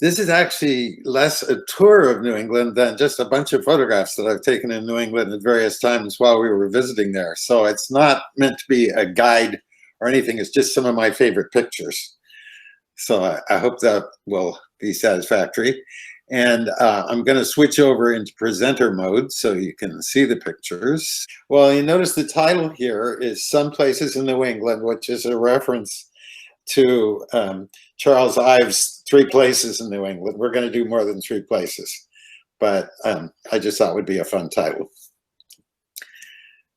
This is actually less a tour of New England than just a bunch of photographs that I've taken in New England at various times while we were visiting there. So it's not meant to be a guide or anything. It's just some of my favorite pictures. So I hope that will be satisfactory. And I'm going to switch over into presenter mode so you can see the pictures. Well, you notice the title here is Some Places in New England, which is a reference to Charles Ives' 3 Places in New England. We're going to do more than 3 places, but I just thought it would be a fun title.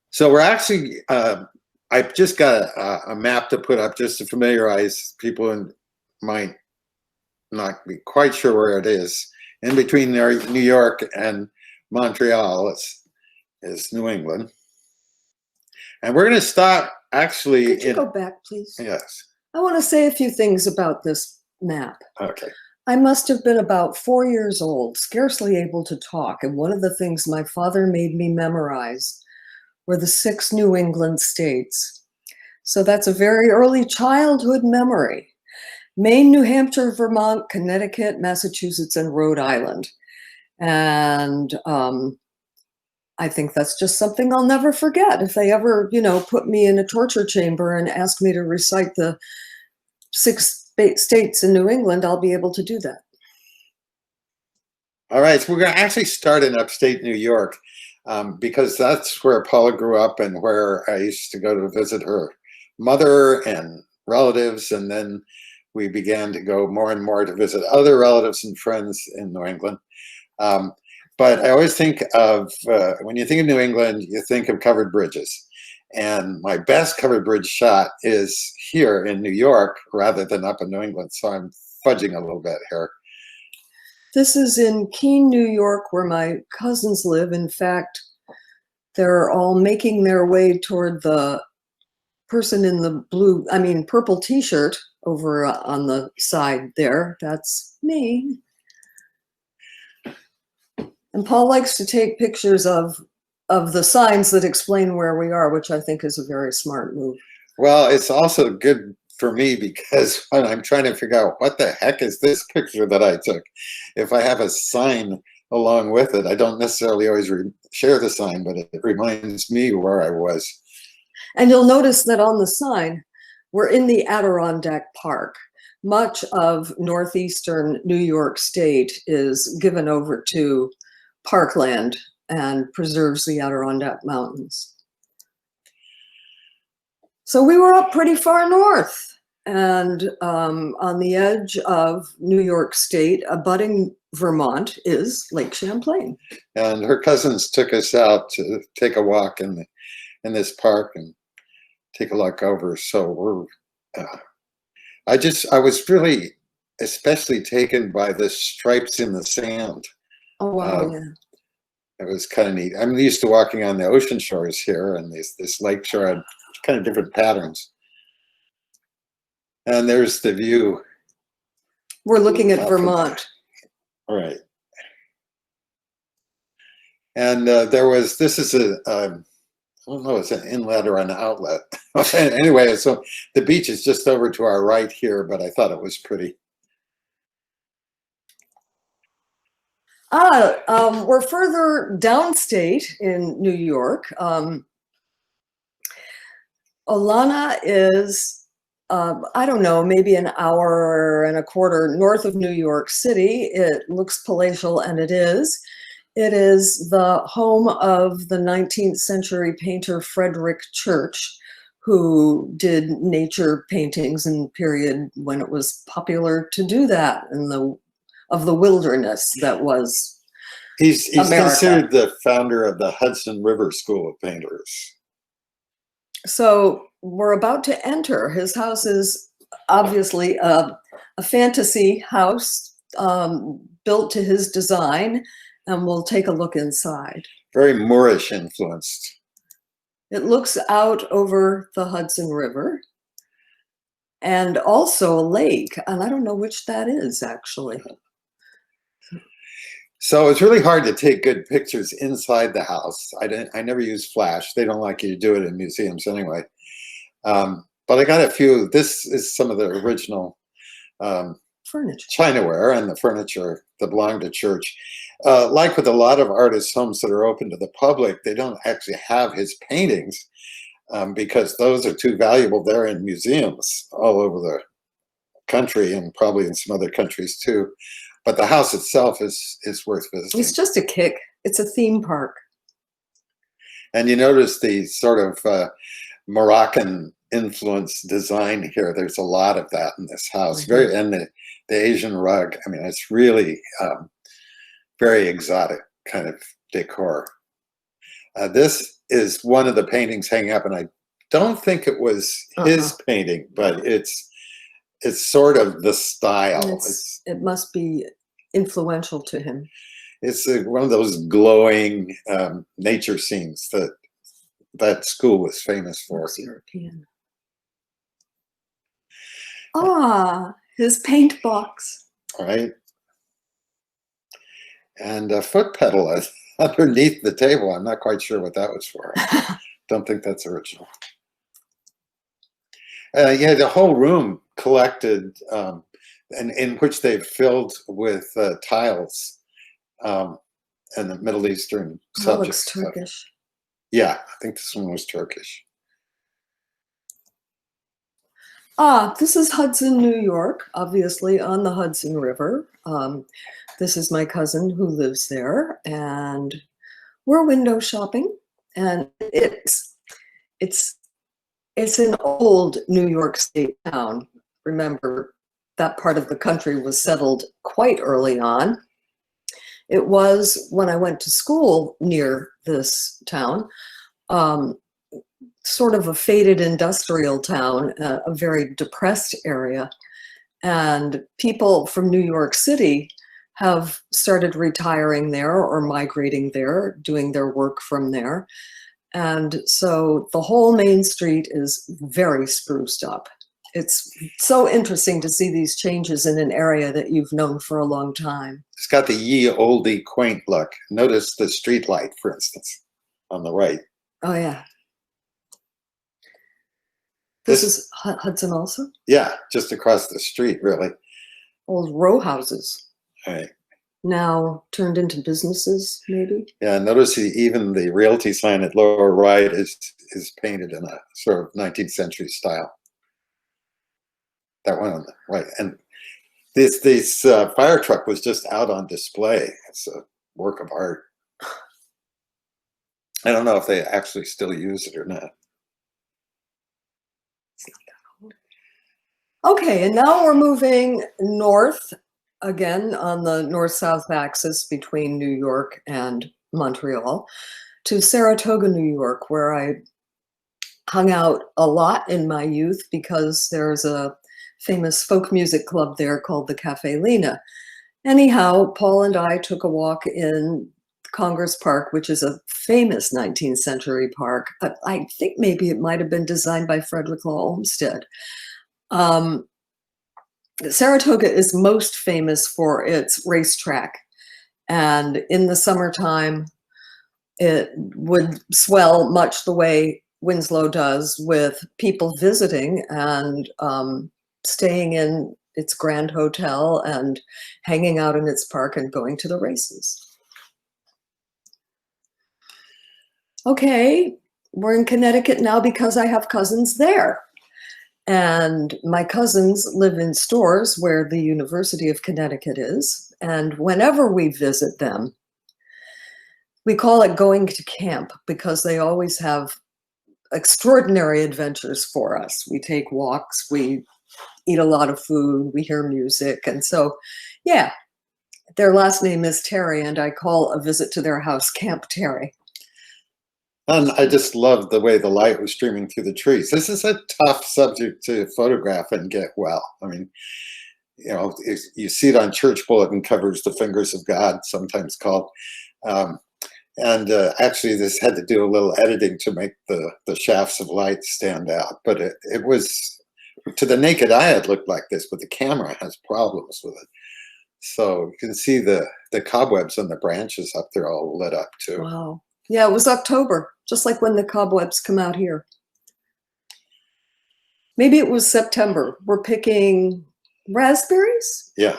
So we're actually, I've just got a map to put up just to familiarize people who might not be quite sure where it is. In between there, New York and Montreal is New England. And we're going to start actually. Could you go back, please? Yes. I want to say a few things about this map. Okay. I must have been about 4 years old, scarcely able to talk, and one of the things my father made me memorize were the 6 New England states. So that's a very early childhood memory. Maine, New Hampshire, Vermont, Connecticut, Massachusetts, and Rhode Island. And I think that's just something I'll never forget. If they ever, put me in a torture chamber and ask me to recite the 6 states in New England, I'll be able to do that. All right, so we're going to actually start in upstate New York because that's where Paula grew up and where I used to go to visit her mother and relatives, and then we began to go more and more to visit other relatives and friends in New England. But I always think of, when you think of New England, you think of covered bridges. And my best covered bridge shot is here in New York rather than up in New England. So I'm fudging a little bit here. This is in Keene, New York, where my cousins live. In fact, they're all making their way toward the person in the purple t-shirt over on the side there. That's me. And Paul likes to take pictures of the signs that explain where we are, which I think is a very smart move. Well, it's also good for me because when I'm trying to figure out what the heck is this picture that I took, if I have a sign along with it, I don't necessarily always share the sign, but it reminds me where I was. And you'll notice that on the sign, we're in the Adirondack Park. Much of northeastern New York State is given over to parkland and preserves the Adirondack Mountains. So we were up pretty far north, and on the edge of New York State, abutting Vermont, is Lake Champlain. And her cousins took us out to take a walk in this park and take a look over. So we're, I was really especially taken by the stripes in the sand. Oh, wow, yeah. It was kind of neat. I'm used to walking on the ocean shores here, and this lake shore had kind of different patterns. And there's the view. We're looking at Vermont. All right. And this is I don't know, it's an inlet or an outlet. Anyway, so the beach is just over to our right here, but I thought it was pretty. We're further downstate in New York. Olana is, I don't know, maybe an hour and a quarter north of New York City. It looks palatial, and it is. It is the home of the 19th century painter Frederick Church, who did nature paintings in the period when it was popular to do that of the wilderness that was He's America. Considered the founder of the Hudson River School of Painters. So we're about to enter. His house is obviously a fantasy house built to his design, and we'll take a look inside. Very Moorish influenced. It looks out over the Hudson River and also a lake, and I don't know which that is actually. So it's really hard to take good pictures inside the house. I never use flash. They don't like you to do it in museums anyway. But I got a few. This is some of the original furniture. Chinaware and the furniture that belong to church. Like with a lot of artists' homes that are open to the public, they don't actually have his paintings because those are too valuable. They're in museums all over the country and probably in some other countries too. But the house itself is worth visiting. It's just a kick. It's a theme park. And you notice the sort of Moroccan influence design here. There's a lot of that in this house. Very, and the Asian rug. I mean, it's really very exotic kind of decor. This is one of the paintings hanging up, and I don't think it was his painting, but it's sort of the style. It must be influential to him. It's one of those glowing nature scenes that school was famous for. European. Ah, his paint box. Right. And a foot pedal underneath the table. I'm not quite sure what that was for. Don't think that's original. Yeah, the whole room collected, and in which they've filled with tiles and the Middle Eastern subjects. That looks Turkish. Yeah, I think this one was Turkish. This is Hudson, New York, obviously on the Hudson River. This is my cousin who lives there, and we're window shopping. And it's an old New York State town. Remember, that part of the country was settled quite early on. It was, when I went to school near this town, sort of a faded industrial town, a very depressed area. And people from New York City have started retiring there or migrating there, doing their work from there. And so the whole main street is very spruced up. It's so interesting to see these changes in an area that you've known for a long time. It's got the ye olde quaint look. Notice the street light, for instance, on the right. Oh, yeah. This is Hudson also? Yeah, just across the street, really. Old row houses. Right. Now turned into businesses, maybe? Yeah, notice even the realty sign at lower right is painted in a sort of 19th century style. That one on the right. And this fire truck was just out on display. It's a work of art. I don't know if they actually still use it or not. Okay, and now we're moving north, again on the north-south axis between New York and Montreal, to Saratoga, New York, where I hung out a lot in my youth because there's a famous folk music club there called the Cafe Lena. Anyhow, Paul and I took a walk in Congress Park, which is a famous 19th century park. I think maybe it might have been designed by Frederick Law Olmsted. Saratoga is most famous for its racetrack. And in the summertime, it would swell much the way Winslow does, with people visiting and staying in its grand hotel and hanging out in its park and going to the races. Okay, we're in Connecticut now because I have cousins there. And my cousins live in Storrs, where the University of Connecticut is. And whenever we visit them, we call it going to camp because they always have extraordinary adventures for us. We take walks, we eat a lot of food, we hear music. And so, yeah, their last name is Terry, and I call a visit to their house Camp Terry. And I just love the way the light was streaming through the trees. This is a tough subject to photograph and get well. I mean, you know, you see it on church bulletin covers, the fingers of God, sometimes called. Actually, this had to do a little editing to make the shafts of light stand out. But it was, to the naked eye, it looked like this, but the camera has problems with it. So you can see the cobwebs on the branches up there all lit up too. Wow. Yeah, it was October, just like when the cobwebs come out here. Maybe it was September. We're picking Raspberries? Yeah.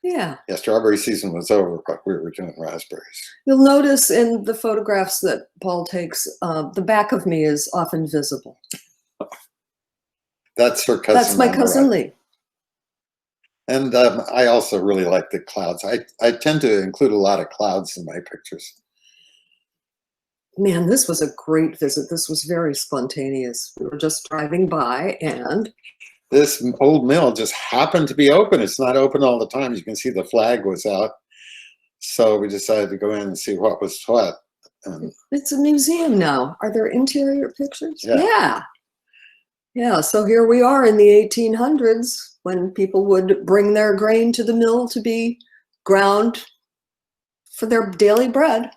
Yeah. Yeah, strawberry season was over, but we were doing raspberries. You'll notice in the photographs that Paul takes, the back of me is often visible. That's her cousin. That's my cousin Lee. And I also really like the clouds. I tend to include a lot of clouds in my pictures. Man, this was a great visit. This was very spontaneous. We were just driving by and this old mill just happened to be open. It's not open all the time. You can see the flag was out. So we decided to go in and see what was what. It's a museum now. Are there interior pictures? Yeah. Yeah, so here we are in the 1800s when people would bring their grain to the mill to be ground for their daily bread.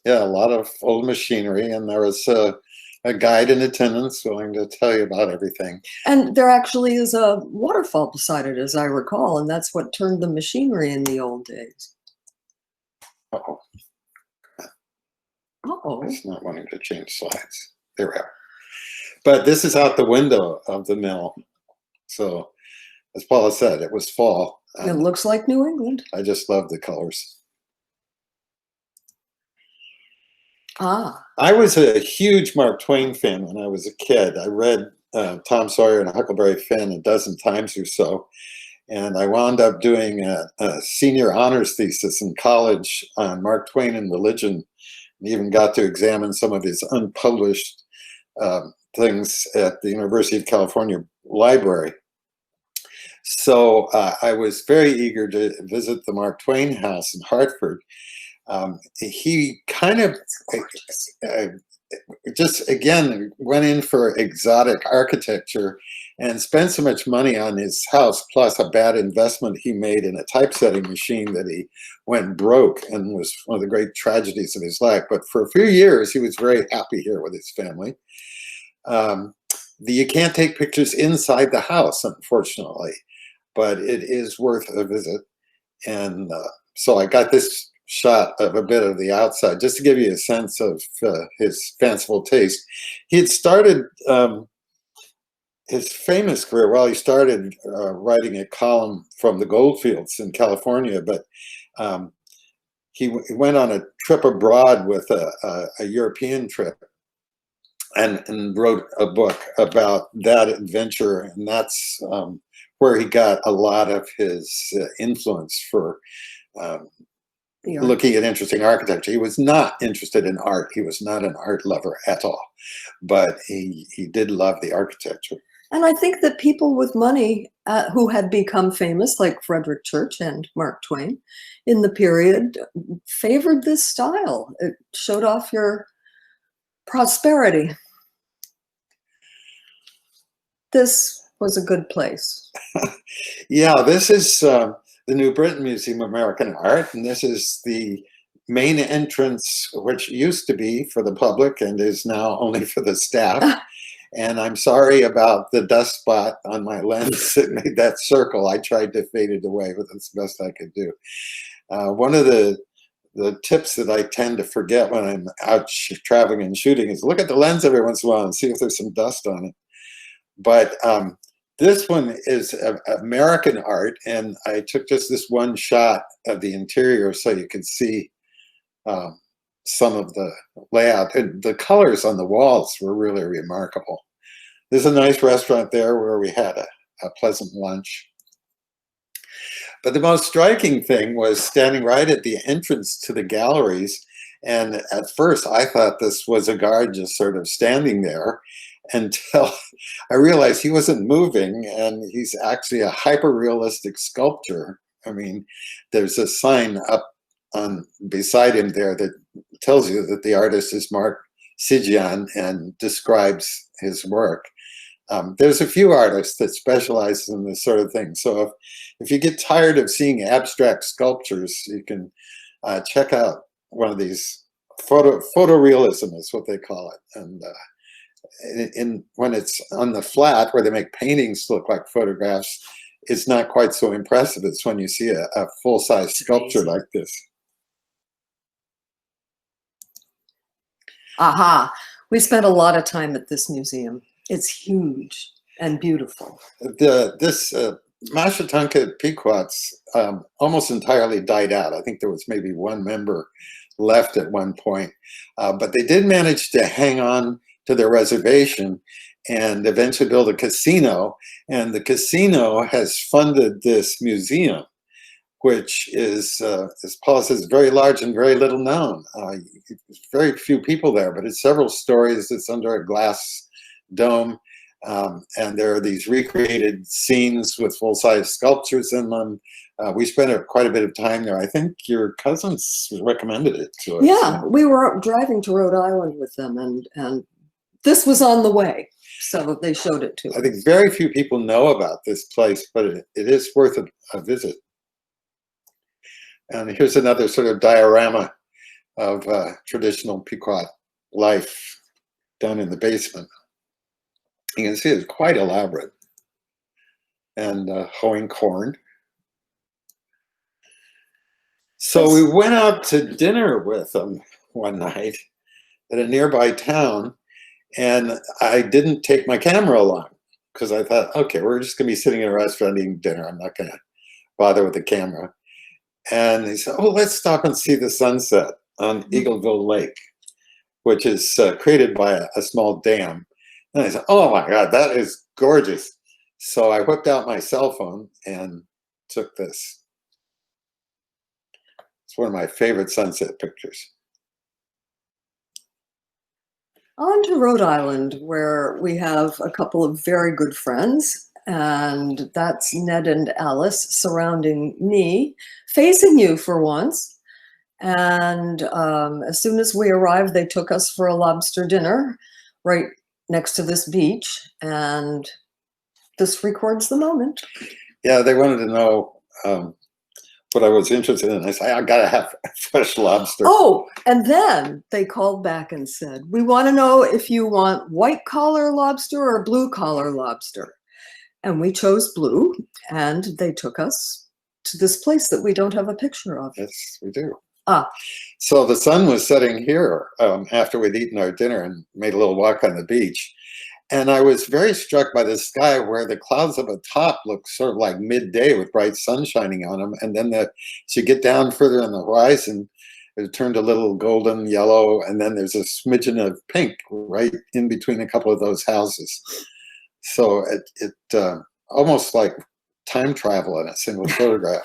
Yeah, a lot of old machinery, and there was a guide in attendance willing to tell you about everything. And there actually is a waterfall beside it, as I recall, and that's what turned the machinery in the old days. Uh-oh. Uh-oh. It's not wanting to change slides. There we are. But this is out the window of the mill. So, as Paula said, it was fall. It looks like New England. I just love the colors. Ah. I was a huge Mark Twain fan when I was a kid. I read Tom Sawyer and Huckleberry Finn a dozen times or so. And I wound up doing a senior honors thesis in college on Mark Twain and religion, and even got to examine some of his unpublished things at the University of California Library. So I was very eager to visit the Mark Twain house in Hartford. He kind of just, again, went in for exotic architecture and spent so much money on his house, plus a bad investment he made in a typesetting machine, that he went broke and was one of the great tragedies of his life. But for a few years, he was very happy here with his family. You can't take pictures inside the house, unfortunately, but it is worth a visit. And so I got this shot of a bit of the outside just to give you a sense of his fanciful taste. He had started his famous career, well, he started writing a column from the goldfields in California, but he went on a trip abroad with a European trip and wrote a book about that adventure, and that's where he got a lot of his influence for looking at interesting architecture. He was not interested in art. He was not an art lover at all, but he did love the architecture. And I think that people with money who had become famous, like Frederick Church and Mark Twain, in the period, favored this style. It showed off your prosperity. This was a good place. Yeah, this is the New Britain Museum of American Art, and this is the main entrance, which used to be for the public and is now only for the staff. And I'm sorry about the dust spot on my lens that made that circle. I tried to fade it away, but that's the best I could do. One of the tips that I tend to forget when I'm out traveling and shooting is look at the lens every once in a while and see if there's some dust on it. But this one is American art, and I took just this one shot of the interior so you could see some of the layout. And the colors on the walls were really remarkable. There's a nice restaurant there where we had a pleasant lunch. But the most striking thing was standing right at the entrance to the galleries. And at first I thought this was a guard just sort of standing there, until I realized he wasn't moving, and he's actually a hyper-realistic sculptor. I mean, there's a sign up on beside him there that tells you that the artist is Mark Sijian and describes his work. There's a few artists that specialize in this sort of thing. So if you get tired of seeing abstract sculptures, you can check out one of these photorealism is what they call it. And when it's on the flat where they make paintings look like photographs, it's not quite so impressive. It's when you see a full-size sculpture like this. Aha, we spent a lot of time at this museum. It's huge and beautiful. This Mashatunka Pequots almost entirely died out. I think there was maybe one member left at one point, but they did manage to hang on to their reservation and eventually build a casino. And the casino has funded this museum, which is, as Paula says, very large and very little known. Very few people there, but it's several stories. It's under a glass dome. And there are these recreated scenes with full-size sculptures in them. We spent quite a bit of time there. I think your cousins recommended it to us. Yeah, we were driving to Rhode Island with them, and this was on the way, so they showed it to us. I think very few people know about this place, but it is worth a visit. And here's another sort of diorama of traditional Pequot life down in the basement. You can see it's quite elaborate. And hoeing corn. So we went out to dinner with them one night at a nearby town, and I didn't take my camera along because I thought, okay, we're just going to be sitting in a restaurant eating dinner. I'm not going to bother with the camera. And he said, oh, let's stop and see the sunset on Eagleville Lake, which is created by a small dam. And I said, oh my God, that is gorgeous. So I whipped out my cell phone and took this. It's one of my favorite sunset pictures. On to Rhode Island, where we have a couple of very good friends, and that's Ned and Alice surrounding me, facing you for once. And as soon as we arrived, they took us for a lobster dinner right next to this beach, and this records the moment. Yeah, they wanted to know what I was interested in. I said, I gotta have fresh lobster. Oh, and then they called back and said, we want to know if you want white collar lobster or blue collar lobster. And we chose blue, and they took us to this place that we don't have a picture of. Yes, we do. Ah. So the sun was setting here after we'd eaten our dinner and made a little walk on the beach. And I was very struck by the sky where the clouds up at top look sort of like midday with bright sun shining on them. And then as you get down further on the horizon, it turned a little golden yellow. And then there's a smidgen of pink right in between a couple of those houses. So it almost like time travel in a single photograph.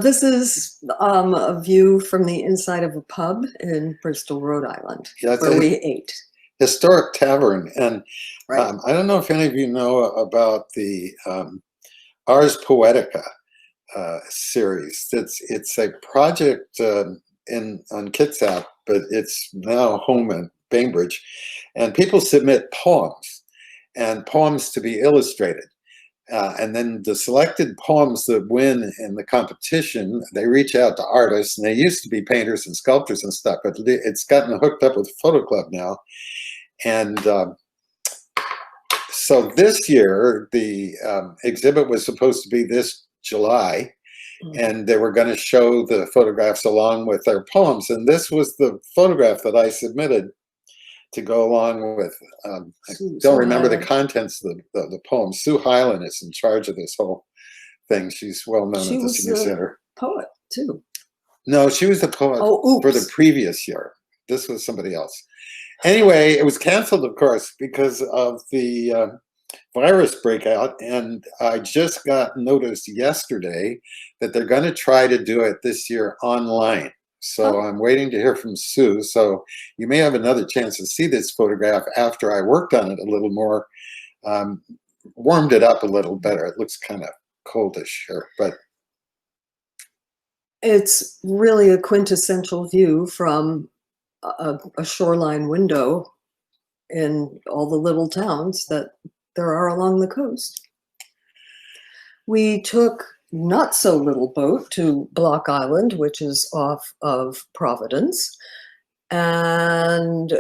This is a view from the inside of a pub in Bristol, Rhode Island, where we ate. Historic tavern. And right. I don't know if any of you know about the Ars Poetica series. It's a project on Kitsap, but it's now home in Bainbridge. And people submit poems, and poems to be illustrated. And then the selected poems that win in the competition, they reach out to artists, and they used to be painters and sculptors and stuff, but it's gotten hooked up with Photo Club now. And so this year, the exhibit was supposed to be this July, and they were going to show the photographs along with their poems. And this was the photograph that I submitted to go along with, I don't remember the contents of the poem. Sue Hyland is in charge of this whole thing. She's well known at the Senior Center. Poet too. No, she was the poet for the previous year. This was somebody else. Anyway, it was canceled, of course, because of the virus breakout. And I just got notice yesterday that they're going to try to do it this year online. So I'm waiting to hear from Sue. So you may have another chance to see this photograph after I worked on it a little more, warmed it up a little better. It looks kind of coldish here, but. It's really a quintessential view from a shoreline window in all the little towns that there are along the coast. We took not so little boat to Block Island, which is off of Providence. And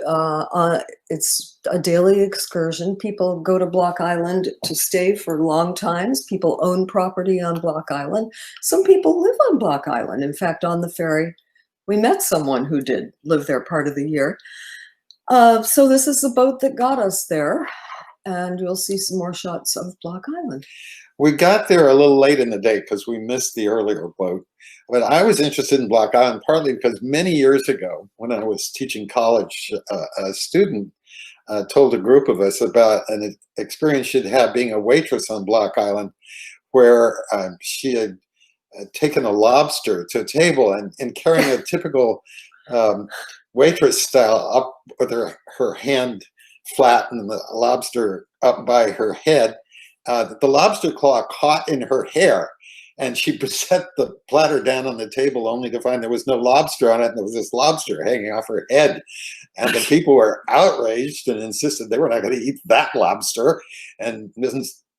it's a daily excursion. People go to Block Island to stay for long times. People own property on Block Island. Some people live on Block Island. In fact, on the ferry, we met someone who did live there part of the year. So this is the boat that got us there. and you'll see some more shots of Block Island. We got there a little late in the day because we missed the earlier boat. But I was interested in Block Island partly because many years ago, when I was teaching college, a student told a group of us about an experience she'd had being a waitress on Block Island, where she had taken a lobster to a table and carrying a typical waitress style up with her hand flat and the lobster up by her head. The lobster claw caught in her hair, and she set the platter down on the table only to find there was no lobster on it, and there was this lobster hanging off her head. And the people were outraged and insisted they were not going to eat that lobster, and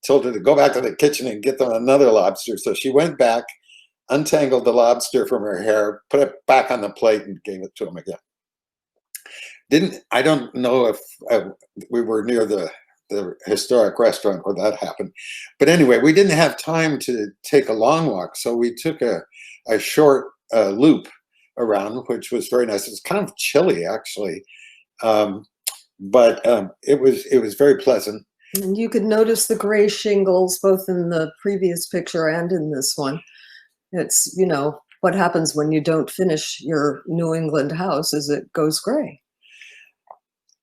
told her to go back to the kitchen and get them another lobster. So she went back, untangled the lobster from her hair, put it back on the plate, and gave it to him again. I don't know if we were near the historic restaurant where that happened. But anyway, we didn't have time to take a long walk, so we took a short loop around, which was very nice. It was kind of chilly, actually, but it was very pleasant. And you could notice the gray shingles both in the previous picture and in this one. It's, you know, what happens when you don't finish your New England house is it goes gray.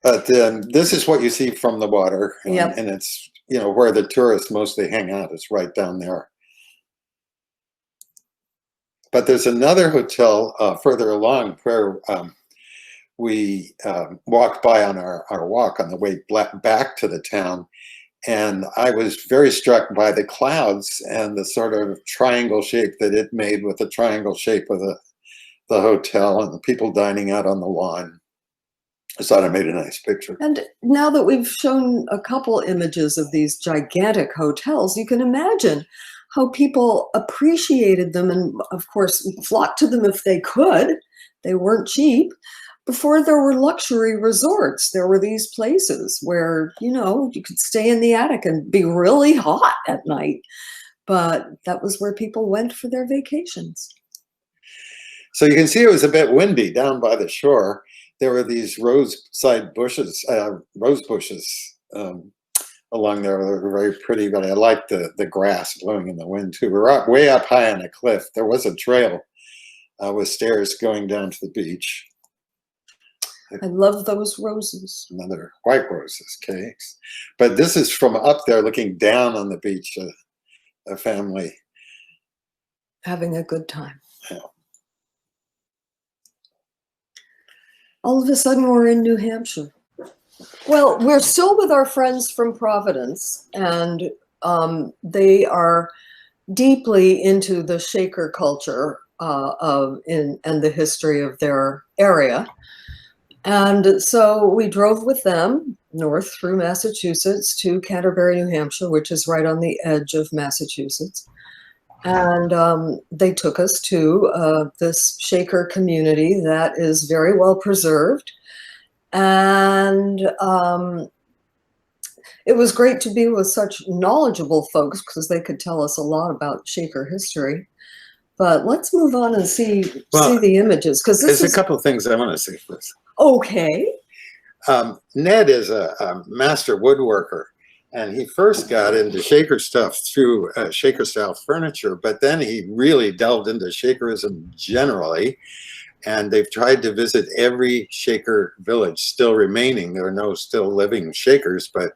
But this is what you see from the water, and it's, you know, where the tourists mostly hang out. It's right down there. But there's another hotel further along where we walked by on our walk on the way back to the town, and I was very struck by the clouds and the sort of triangle shape that it made with the triangle shape of the hotel and the people dining out on the lawn. I thought I made a nice picture. And now that we've shown a couple images of these gigantic hotels, you can imagine how people appreciated them and, of course, flocked to them if they could. They weren't cheap. Before there were luxury resorts, there were these places where, you know, you could stay in the attic and be really hot at night. But that was where people went for their vacations. So you can see it was a bit windy down by the shore. There were these rose bushes along there. They were very pretty, but I liked the grass blowing in the wind too. We were way up high on a cliff. There was a trail with stairs going down to the beach. I love those roses. Another white roses, cakes. But this is from up there looking down on the beach, a family. Having a good time. Yeah. All of a sudden, we're in New Hampshire. Well, we're still with our friends from Providence, and they are deeply into the Shaker culture and the history of their area. And so we drove with them north through Massachusetts to Canterbury, New Hampshire, which is right on the edge of Massachusetts. And they took us to this Shaker community that is very well preserved. And it was great to be with such knowledgeable folks because they could tell us a lot about Shaker history. But let's move on and see the images. Because there's a couple of things I want to say first. Okay. Ned is a master woodworker. And he first got into Shaker stuff through Shaker style furniture, but then he really delved into Shakerism generally. And they've tried to visit every Shaker village still remaining. There are no still living Shakers, but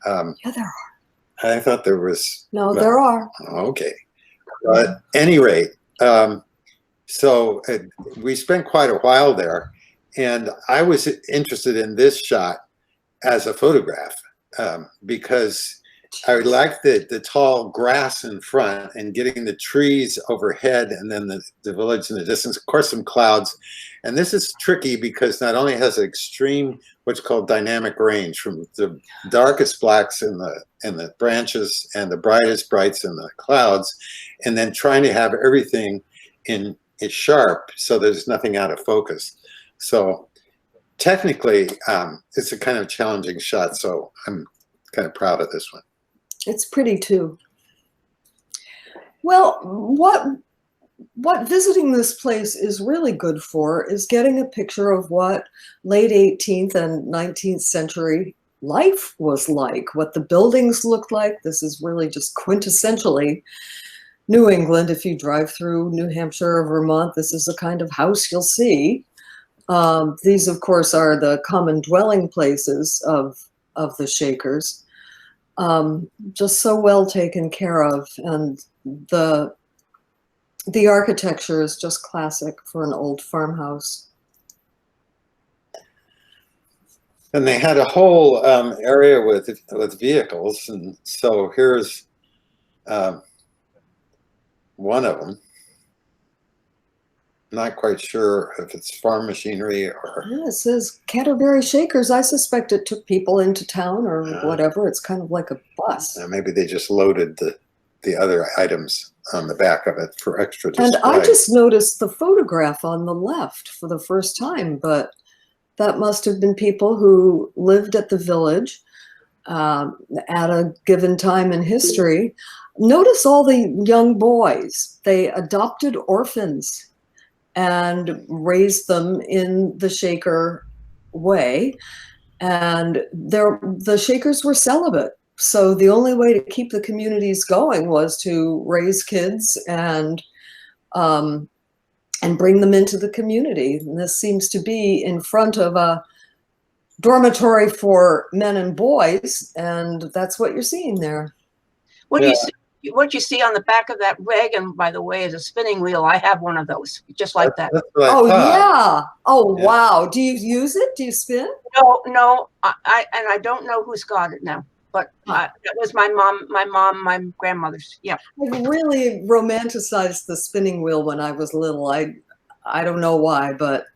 yeah, there are. I thought there was. No, there are. Okay. But at any rate, so we spent quite a while there, and I was interested in this shot as a photograph. Because I liked the tall grass in front and getting the trees overhead and then the village in the distance, of course, some clouds. And this is tricky because not only has extreme, what's called dynamic range from the darkest blacks in the branches and the brightest brights in the clouds, and then trying to have everything is sharp so there's nothing out of focus. So technically, it's a kind of challenging shot, so I'm kind of proud of this one. It's pretty too. Well, what visiting this place is really good for is getting a picture of what late 18th and 19th century life was like, what the buildings looked like. This is really just quintessentially New England. If you drive through New Hampshire or Vermont, this is the kind of house you'll see. These, of course, are the common dwelling places of the Shakers. Just so well taken care of, and the architecture is just classic for an old farmhouse. And they had a whole area with vehicles, and so here's one of them. Not quite sure if it's farm machinery or... Yeah, it says Canterbury Shakers. I suspect it took people into town or whatever. It's kind of like a bus. Maybe they just loaded the other items on the back of it for extra display. And I just noticed the photograph on the left for the first time, but that must have been people who lived at the village at a given time in history. Notice all the young boys. They adopted orphans and raised them in the Shaker way. And the Shakers were celibate. So the only way to keep the communities going was to raise kids and bring them into the community. And this seems to be in front of a dormitory for men and boys, and that's what you're seeing there. What you see on the back of that wagon, by the way, is a spinning wheel. I have one of those, just like that. Oh yeah. Oh yeah. Wow. Do you use it? Do you spin? No. I don't know who's got it now, but that was my my grandmother's. Yeah. I really romanticized the spinning wheel when I was little. I don't know why, but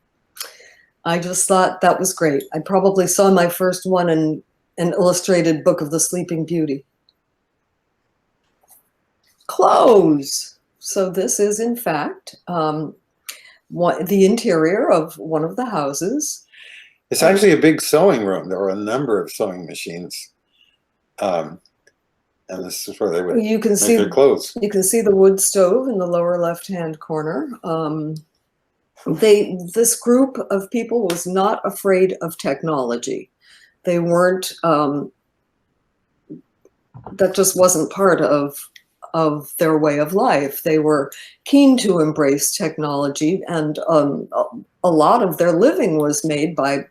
I just thought that was great. I probably saw my first one in an illustrated book of the Sleeping Beauty. Clothes. So this is, in fact, the interior of one of the houses. It's actually a big sewing room. There were a number of sewing machines. And this is where they would make their clothes. You can see the wood stove in the lower left-hand corner. This group of people was not afraid of technology. They weren't, that just wasn't part of their way of life. They were keen to embrace technology, and a lot of their living was made by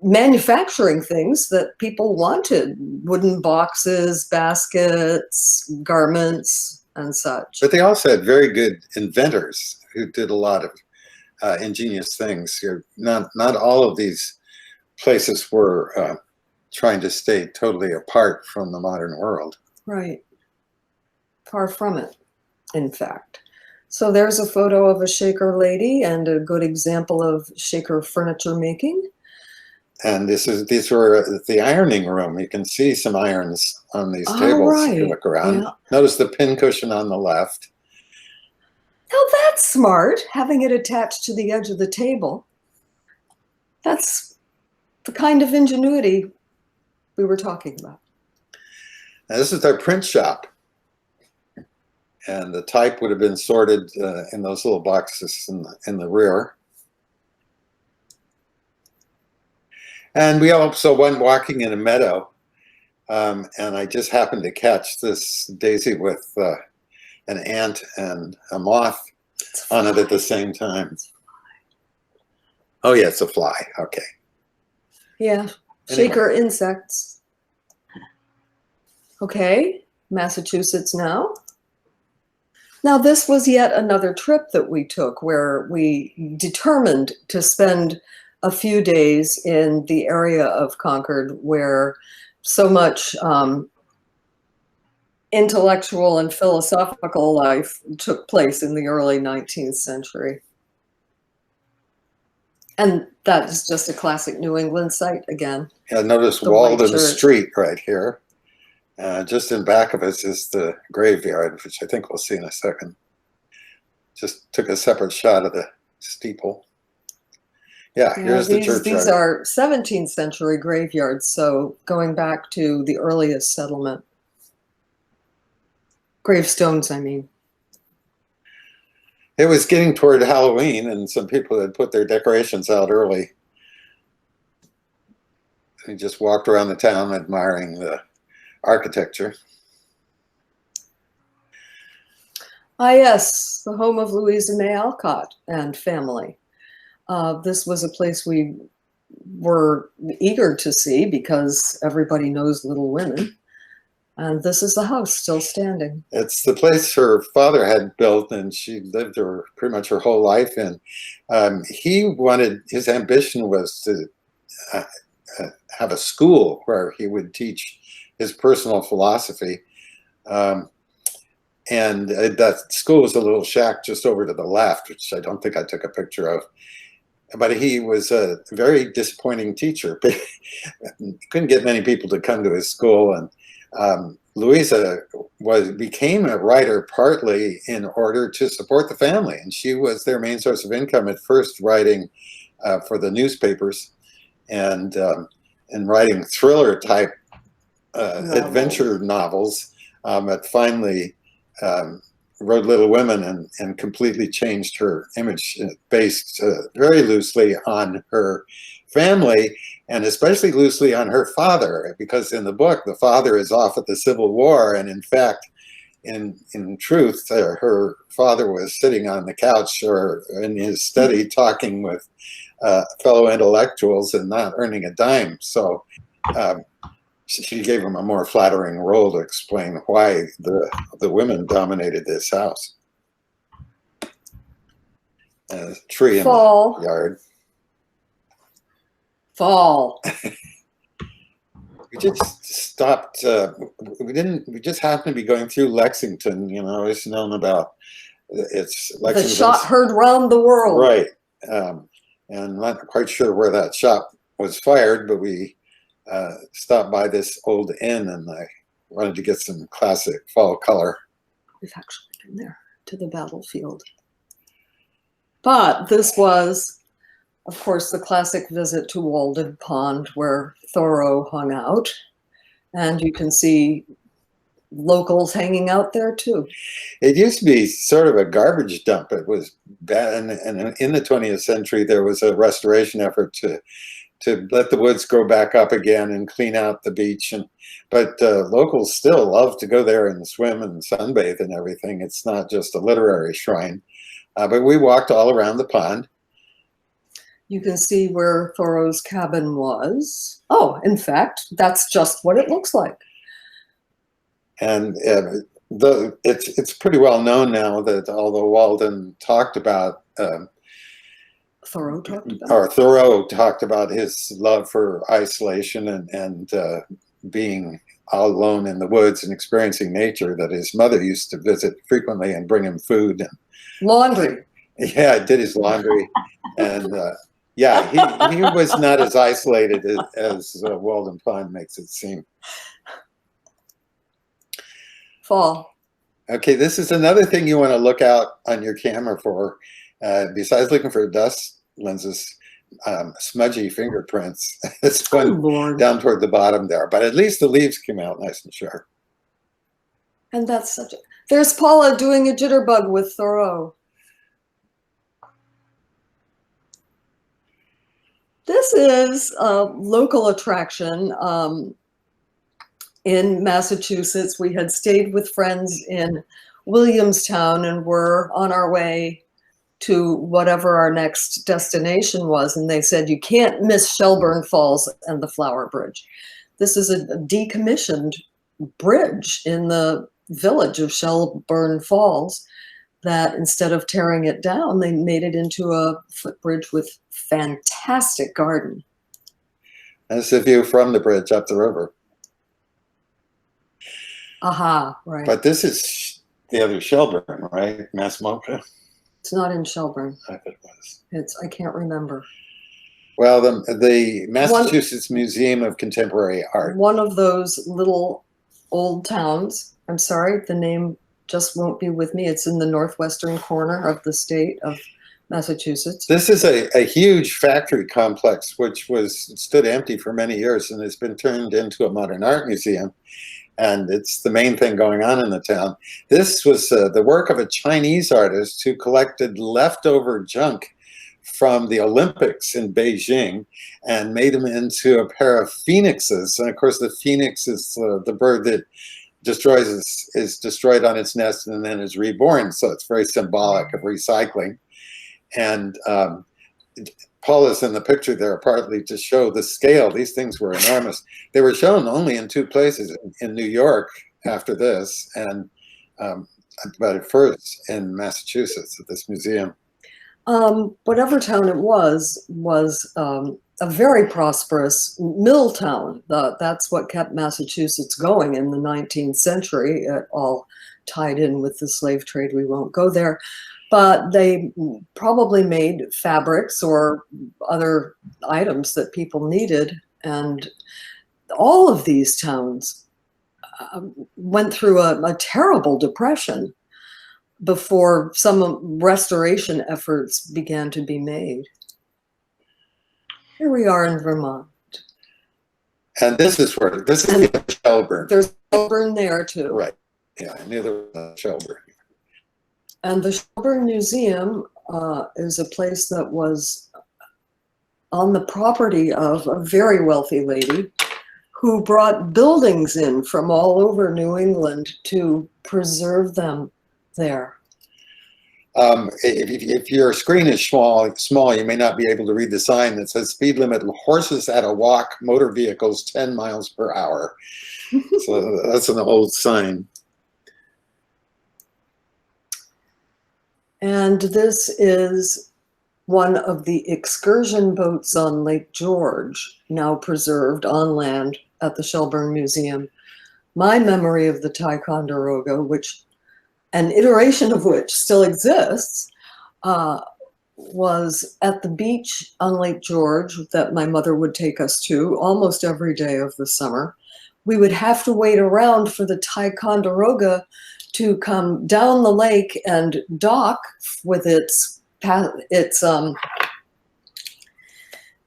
manufacturing things that people wanted: wooden boxes, baskets, garments, and such. But they also had very good inventors who did a lot of ingenious things. Not all of these places were trying to stay totally apart from the modern world. Right. Far from it, in fact. So there's a photo of a Shaker lady and a good example of Shaker furniture making. And these were the ironing room. You can see some irons on these tables if you look around. Yeah. Notice the pin cushion on the left. Now that's smart, having it attached to the edge of the table. That's the kind of ingenuity we were talking about. Now this is their print shop. And the type would have been sorted in those little boxes in the rear. And we also went walking in a meadow, and I just happened to catch this daisy with an ant and a moth on it at the same time. Oh yeah, it's a fly. Okay. Yeah, Shaker insects. Okay, Massachusetts now. Now this was yet another trip that we took where we determined to spend a few days in the area of Concord where so much intellectual and philosophical life took place in the early 19th century. And that is just a classic New England site again. Yeah, notice Walden Street right here. Just in back of us is the graveyard, which I think we'll see in a second. Just took a separate shot of the steeple. Yeah, here's the churchyard. These are 17th century graveyards, so going back to the earliest settlement. Gravestones, I mean. It was getting toward Halloween, and some people had put their decorations out early. We just walked around the town admiring the architecture. Ah, yes, the home of Louisa May Alcott and family. This was a place we were eager to see because everybody knows Little Women. And this is the house still standing. It's the place her father had built, and she lived pretty much her whole life in. His ambition was to have a school where he would teach his personal philosophy. And that school was a little shack just over to the left, which I don't think I took a picture of. But he was a very disappointing teacher. Couldn't get many people to come to his school. And Louisa became a writer partly in order to support the family. And she was their main source of income at first, writing for the newspapers and writing thriller type adventure novels. But finally wrote Little Women and completely changed her image based very loosely on her family and especially loosely on her father, because in the book, the father is off at the Civil War. And in fact, in truth, her father was sitting on the couch or in his study talking with fellow intellectuals and not earning a dime. So she gave him a more flattering role to explain why the women dominated this house. A tree in the yard. Fall. We just stopped. We just happened to be going through Lexington. You know, it's known about it's Lexington. The shot heard round the world. Right. And not quite sure where that shot was fired, but we stopped by this old inn and I wanted to get some classic fall color. We've actually been there to the battlefield. But this was, of course, the classic visit to Walden Pond where Thoreau hung out. And you can see locals hanging out there too. It used to be sort of a garbage dump. It was bad. And in the 20th century, there was a restoration effort to let the woods grow back up again and clean out the beach. But locals still love to go there and swim and sunbathe and everything. It's not just a literary shrine. But we walked all around the pond. You can see where Thoreau's cabin was. Oh, in fact, that's just what it looks like. And it's pretty well known now that although Walden talked about Thoreau talked about his love for isolation and being all alone in the woods and experiencing nature, that his mother used to visit frequently and bring him food and laundry. Yeah, did his laundry. And yeah, he was not as isolated as Walden Pond makes it seem. Fall. Okay, this is another thing you want to look out on your camera for. Besides looking for dust lenses, smudgy fingerprints. This one down toward the bottom there, but at least the leaves came out nice and sharp. And that's there's Paula doing a jitterbug with Thoreau. This is a local attraction in Massachusetts. We had stayed with friends in Williamstown and were on our way to whatever our next destination was. And they said, you can't miss Shelburne Falls and the Flower Bridge. This is a decommissioned bridge in the village of Shelburne Falls that instead of tearing it down, they made it into a footbridge with fantastic garden. That's the view from the bridge up the river. Aha, right. But this is the other Shelburne, right? Massamoka? It's not in Shelburne. I thought it was. I can't remember. Well, the Massachusetts Museum of Contemporary Art. One of those little old towns. I'm sorry, the name just won't be with me. It's in the northwestern corner of the state of Massachusetts. This is a huge factory complex which stood empty for many years and has been turned into a modern art museum. And it's the main thing going on in the town. This was the work of a Chinese artist who collected leftover junk from the Olympics in Beijing and made them into a pair of phoenixes. And of course, the phoenix is the bird that is destroyed on its nest and then is reborn. So it's very symbolic of recycling. And Paula's in the picture there partly to show the scale. These things were enormous. They were shown only in 2 places, in New York after this, and but at first in Massachusetts at this museum. Whatever town it was a very prosperous mill town. That's what kept Massachusetts going in the 19th century. It all tied in with the slave trade. We won't go there. But they probably made fabrics or other items that people needed. And all of these towns went through a terrible depression before some restoration efforts began to be made. Here we are in Vermont. And this is Shelburne. There's Shelburne there too. Right. Yeah, I knew there was a Shelburne. And the Shelburne Museum is a place that was on the property of a very wealthy lady who brought buildings in from all over New England to preserve them there. If your screen is small, you may not be able to read the sign that says speed limit, horses at a walk, motor vehicles 10 miles per hour. So that's an old sign. And this is one of the excursion boats on Lake George, now preserved on land at the Shelburne Museum. My memory of the Ticonderoga, which an iteration of which still exists, was at the beach on Lake George that my mother would take us to almost every day of the summer. We would have to wait around for the Ticonderoga to come down the lake and dock with its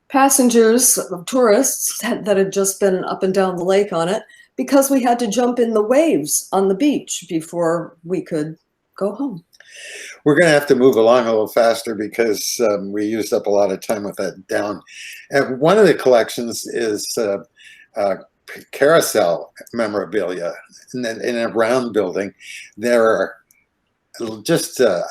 passengers, tourists that had just been up and down the lake on it, because we had to jump in the waves on the beach before we could go home. We're going to have to move along a little faster because we used up a lot of time with that down. And one of the collections is carousel memorabilia in a round building. There are just a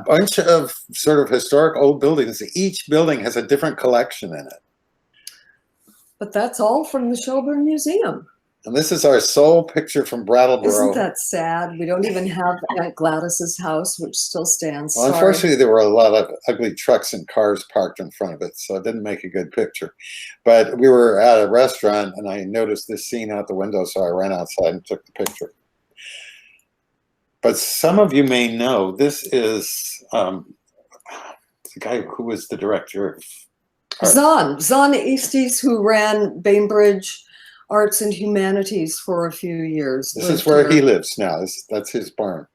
bunch of sort of historic old buildings. Each building has a different collection in it. But that's all from the Shelburne Museum. And this is our sole picture from Brattleboro. Isn't that sad? We don't even have Aunt Gladys's house, which still stands. Well, unfortunately, there were a lot of ugly trucks and cars parked in front of it, so it didn't make a good picture. But we were at a restaurant, and I noticed this scene out the window, so I ran outside and took the picture. But some of you may know, this is the guy who was the director of Zahn Easties, who ran Bainbridge Arts and Humanities for a few years. This is where he lives now. That's his barn.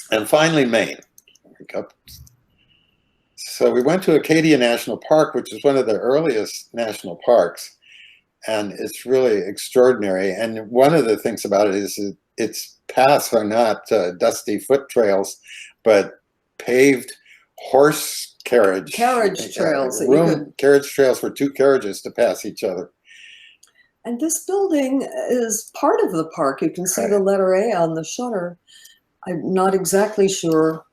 And finally, Maine. So we went to Acadia National Park, which is one of the earliest national parks. And it's really extraordinary. And one of the things about it is its paths are not dusty foot trails, but paved horse carriage trails. Carriage trails for 2 carriages to pass each other. And this building is part of the park. You can see the letter A on the shutter. I'm not exactly sure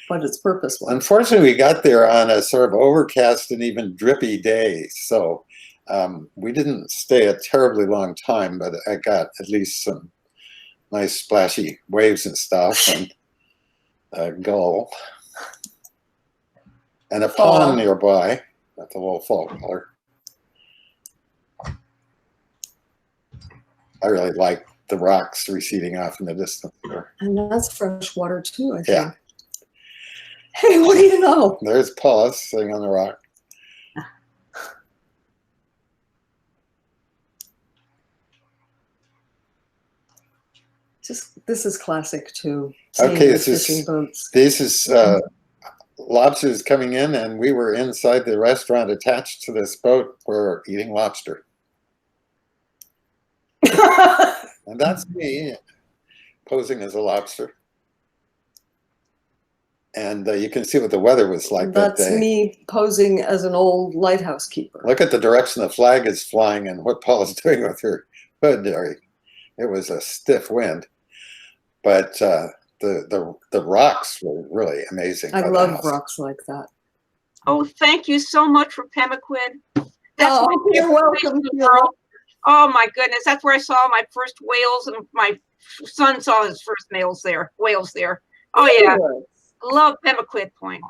what its purpose was. Unfortunately, we got there on a sort of overcast and even drippy day. So we didn't stay a terribly long time, but I got at least some nice splashy waves and stuff, and a gull. And a pond nearby. That's a little fall color. I really like the rocks receding off in the distance there. And that's fresh water too, I think. Yeah. Hey, what do you know? There's Paula sitting on the rock. This is classic too. Okay, fishing boats. This is lobsters coming in, and we were inside the restaurant attached to this boat. We're eating lobster. And that's me posing as a lobster. And you can see what the weather was like that That's day. me posing as an old lighthouse keeper. Look at the direction the flag is flying and what Paula's doing with her hood there. It was a stiff wind, but the rocks were really amazing. I by the love house. rocks like that. Oh, thank you so much for Pemaquid. That's my You're favorite place welcome, in the Sheila. world. Oh my goodness, that's where I saw my first whales, and my son saw his first whales there. Oh yeah, love Pemaquid Point.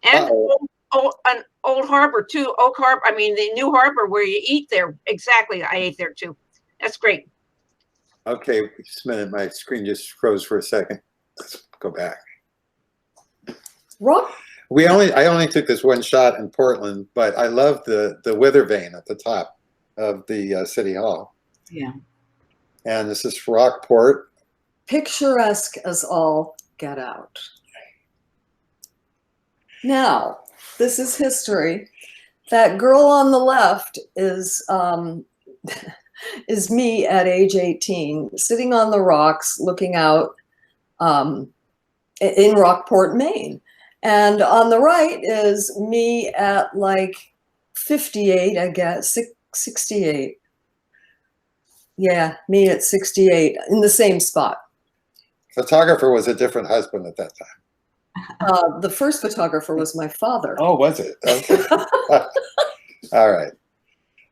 And an old harbor too, Oak Harbor. I mean, the new harbor where you eat there. Exactly, I ate there too. That's great. Okay, just a minute. My screen just froze for a second. Let's go back. Rock. I only took this one shot in Portland, but I love the weather vane at the top of the city hall. Yeah. And this is Rockport. Picturesque as all get out. Now, this is history. That girl on the left is me at age 18, sitting on the rocks, looking out in Rockport, Maine. And on the right is me at like 58, I guess, 68. Yeah, me at 68 in the same spot. Photographer was a different husband at that time. The first photographer was my father. Oh, was it? Okay. All right.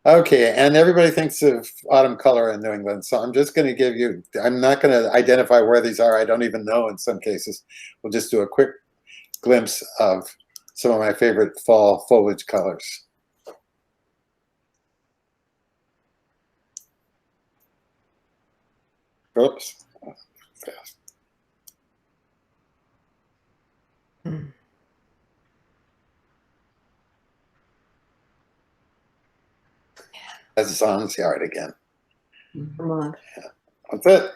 Okay, and everybody thinks of autumn color in New England, so I'm just going to give you, I'm not going to identify where these are. I don't even know in some cases. We'll just do a quick glimpse of some of my favorite fall foliage colors. Oops. Fast. That's Zon's yard again. Vermont. That's it.